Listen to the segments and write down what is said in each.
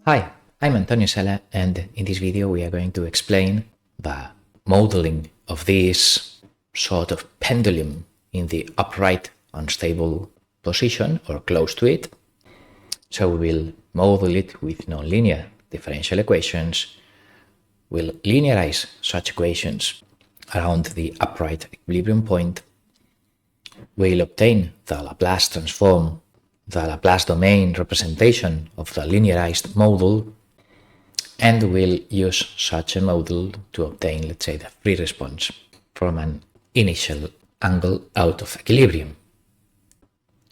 Hi, I'm Antonio Sala, and in this video we are going to explain the modeling of this sort of pendulum in the upright unstable position or close to it. So we will model it with nonlinear differential equations. We'll linearize such equations around the upright equilibrium point. We'll obtain the Laplace transform, the Laplace domain representation of the linearized model, and we'll use such a model to obtain, let's say, the free response from an initial angle out of equilibrium.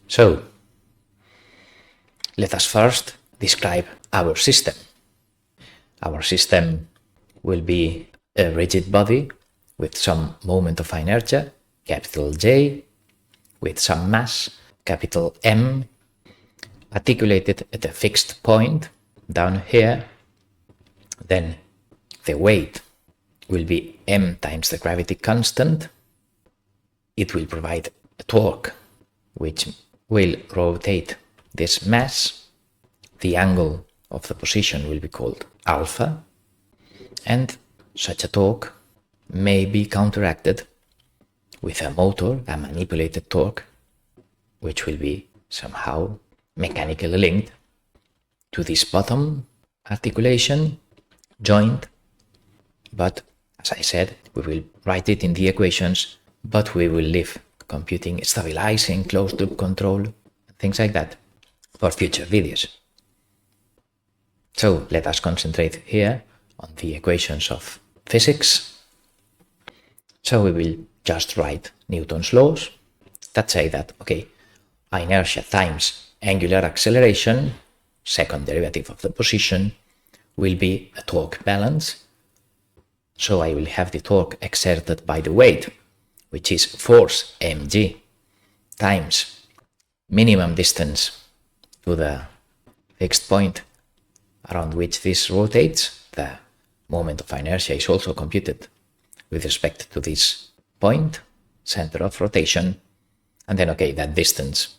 So, let us first describe our system. Our system will be a rigid body with some moment of inertia, capital J, with some mass, capital M, articulated at a fixed point down here. Then the weight will be m times the gravity constant. It will provide a torque which will rotate this mass. The angle of the position will be called alpha, and such a torque may be counteracted with a motor, a manipulated torque, which will be somehow mechanically linked to this bottom articulation joint. But as I said, we will write it in the equations, but we will leave computing stabilizing, closed loop control, things like that for future videos. So let us concentrate here on the equations of physics. So we will just write Newton's laws that say that, okay, inertia times angular acceleration, second derivative of the position, will be a torque balance. So I will have the torque exerted by the weight, which is force mg, times minimum distance to the fixed point around which this rotates. The moment of inertia is also computed with respect to this point, center of rotation. And then, okay, that distance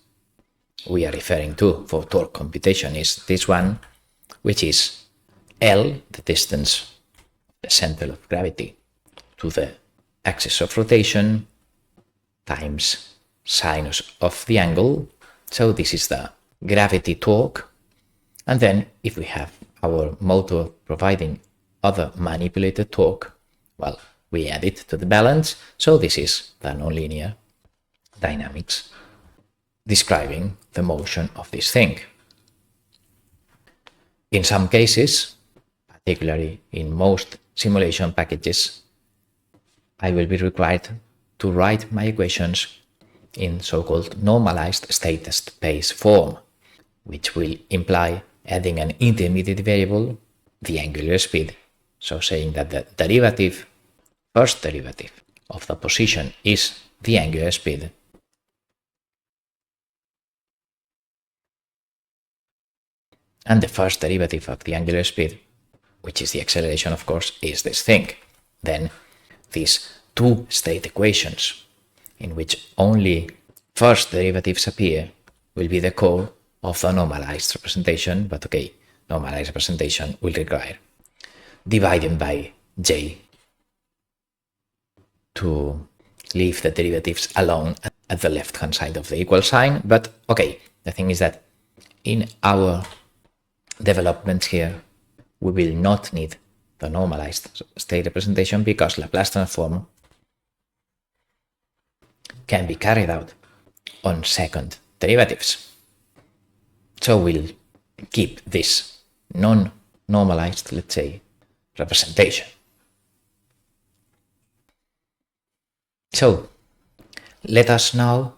we are referring to for torque computation is this one, which is L, the distance, the center of gravity to the axis of rotation, times sinus of the angle. So this is the gravity torque. And then if we have our motor providing other manipulated torque, well, we add it to the balance. So this is the nonlinear dynamics describing the motion of this thing. In some cases, particularly in most simulation packages, I will be required to write my equations in so-called normalized state space form, which will imply adding an intermediate variable, the angular speed. So saying that the derivative, first derivative of the position is the angular speed. And the first derivative of the angular speed, which is the acceleration, of course, is this thing. Then these two state equations, in which only first derivatives appear, will be the core of the normalized representation. But okay, normalized representation will require dividing by j to leave the derivatives alone at the left-hand side of the equal sign. But okay, the thing is that in our developments here, we will not need the normalized state representation because Laplace transform can be carried out on second derivatives. So we'll keep this non-normalized, let's say, representation. So let us now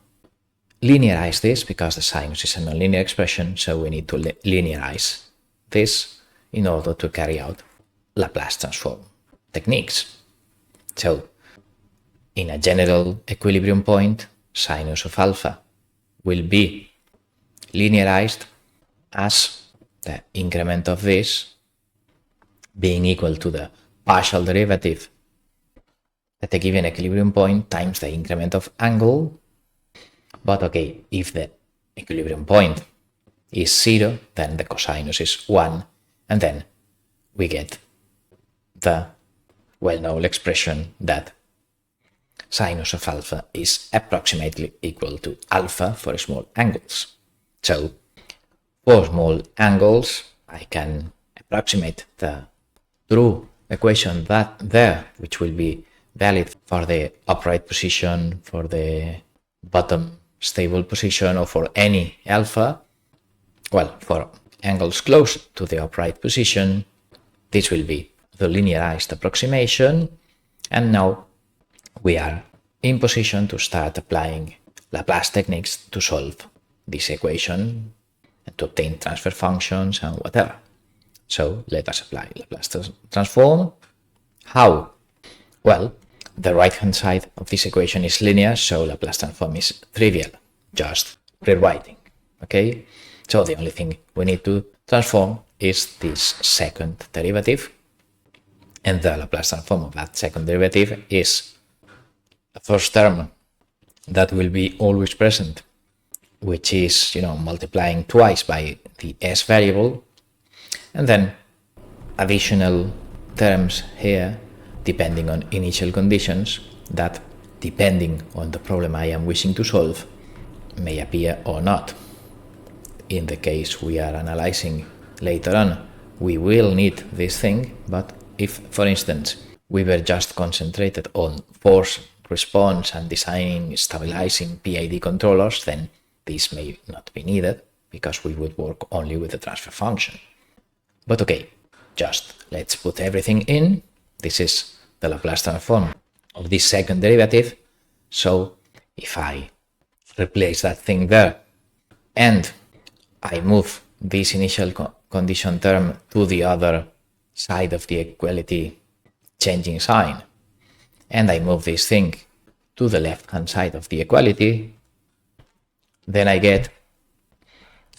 linearize this, because the sinus is a nonlinear expression, so we need to linearize this in order to carry out Laplace transform techniques. So in a general equilibrium point, sinus of alpha will be linearized as the increment of this being equal to the partial derivative at a given equilibrium point times the increment of angle. But okay, if the equilibrium point is 0, then the cosinus is 1, And then we get the well-known expression that sinus of alpha is approximately equal to alpha for small angles. So for small angles, I can approximate the true equation that there, which will be valid for the upright position, for the bottom stable position, or for any alpha. Well, for angles close to the upright position, this will be the linearized approximation. And now we are in position to start applying Laplace techniques to solve this equation and to obtain transfer functions and whatever. So let us apply Laplace transform. How? Well, the right-hand side of this equation is linear, so Laplace transform is trivial, just rewriting, okay? So the only thing we need to transform is this second derivative, and the Laplace transform of that second derivative is the first term that will be always present, which is, multiplying twice by the s variable, and then additional terms here depending on initial conditions that, depending on the problem I am wishing to solve, may appear or not. In the case we are analyzing later on, we will need this thing, but if, for instance, we were just concentrated on force response and designing stabilizing PID controllers, then this may not be needed because we would work only with the transfer function. But okay, just let's put everything in. This is the Laplace transform of this second derivative. So if I replace that thing there and I move this initial condition term to the other side of the equality changing sign, and I move this thing to the left-hand side of the equality, then I get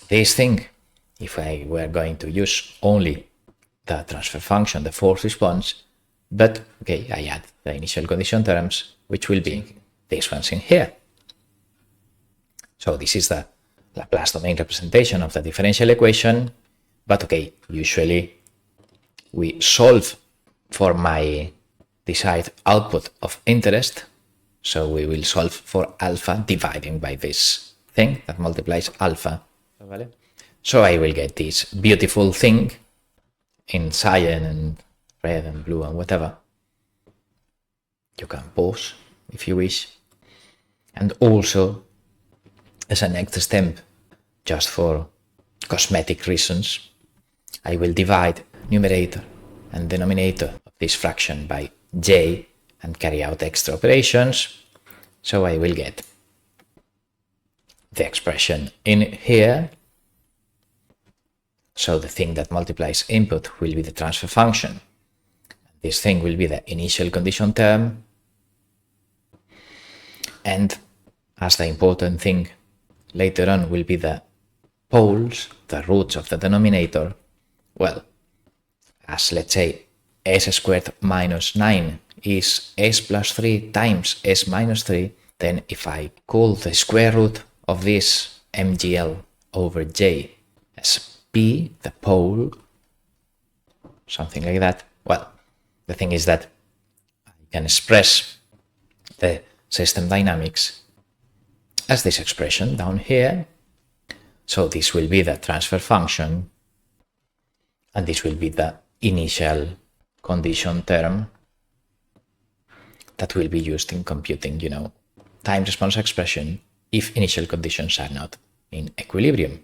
this thing. If I were going to use only the transfer function, the force response, but okay, I add the initial condition terms, which will be these ones in here. So this is the Laplace domain representation of the differential equation, but okay, usually we solve for my desired output of interest, so we will solve for alpha dividing by this thing that multiplies alpha. So I will get this beautiful thing in cyan and red and blue and whatever. You can pause if you wish. And also, as a next step, just for cosmetic reasons, I will divide numerator and denominator of this fraction by j and carry out extra operations. So I will get the expression in here. So the thing that multiplies input will be the transfer function. This thing will be the initial condition term. And as the important thing later on will be the poles, the roots of the denominator, well, as let's say s squared minus 9 is s plus 3 times s minus 3, then if I call the square root of this mgl over j as p, the pole, something like that, well, the thing is that I can express the system dynamics as this expression down here. So this will be the transfer function, and this will be the initial condition term that will be used in computing, time response expression if initial conditions are not in equilibrium.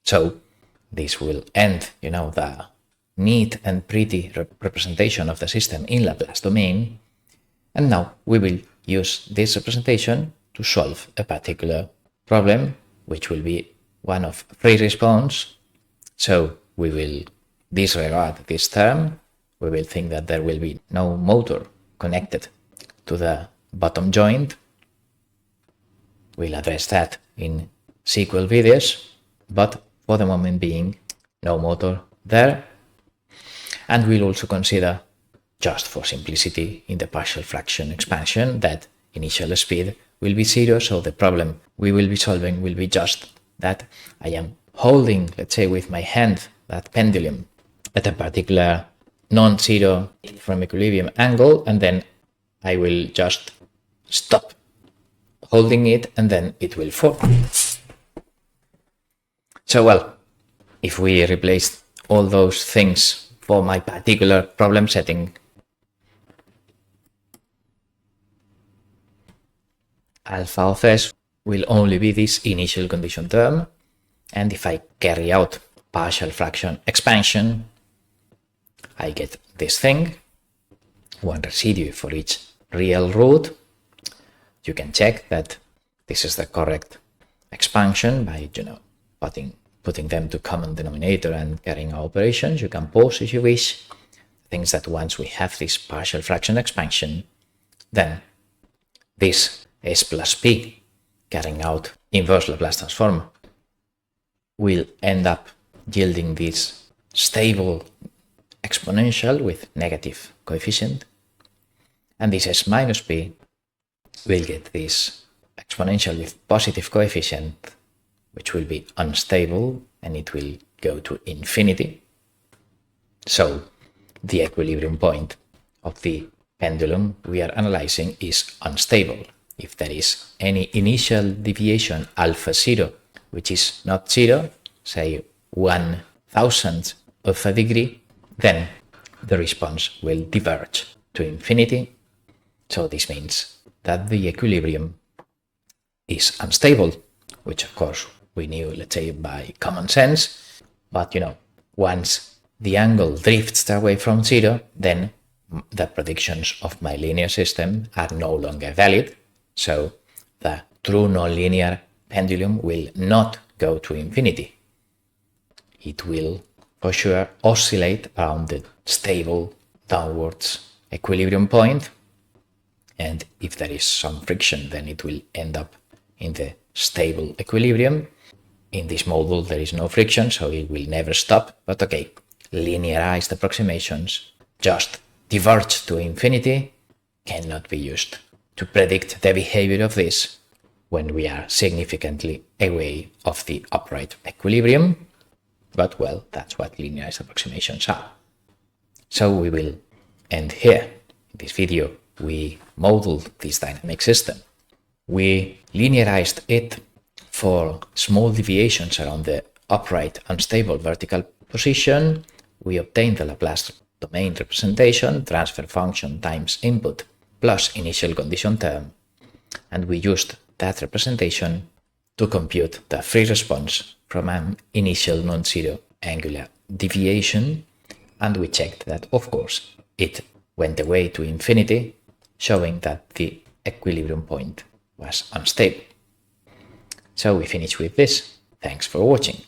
So this will end, the neat and pretty representation of the system in Laplace domain. And now we will use this representation to solve a particular problem, which will be one of free response. So we will disregard this term. We will think that there will be no motor connected to the bottom joint. We'll address that in sequel videos, but for the moment being, no motor there. And we'll also consider, just for simplicity, in the partial fraction expansion, that initial speed will be 0, so the problem we will be solving will be just that I am holding, let's say, with my hand that pendulum at a particular non-zero from equilibrium angle, and then I will just stop holding it and then it will fall. So well, if we replace all those things for my particular problem setting, alpha of s will only be this initial condition term, and if I carry out partial fraction expansion, I get this thing, one residue for each real root. You can check that this is the correct expansion by, putting them to common denominator and carrying out operations. You can pause if you wish. Things that once we have this partial fraction expansion, then this s plus p carrying out inverse Laplace transform will end up yielding this stable exponential with negative coefficient, and this s minus p will get this exponential with positive coefficient, which will be unstable and it will go to infinity. So the equilibrium point of the pendulum we are analyzing is unstable. If there is any initial deviation alpha 0, which is not 0, say 1,000th of a degree, then the response will diverge to infinity. So this means that the equilibrium is unstable, which of course we knew, let's say, by common sense. But once the angle drifts away from 0, then the predictions of my linear system are no longer valid. So the true nonlinear pendulum will not go to infinity. It will for sure oscillate around the stable downwards equilibrium point, and if there is some friction, then it will end up in the stable equilibrium. In this model there is no friction, so it will never stop. But okay, linearized approximations just diverge to infinity cannot be used to predict the behavior of this when we are significantly away of the upright equilibrium. But well, that's what linearized approximations are. So we will end here. In this video, we modeled this dynamic system. We linearized it for small deviations around the upright unstable vertical position. We obtained the Laplace domain representation, transfer function times input plus initial condition term, and we used that representation to compute the free response from an initial non-zero angular deviation, and we checked that, of course, it went away to infinity, showing that the equilibrium point was unstable. So we finish with this. Thanks for watching.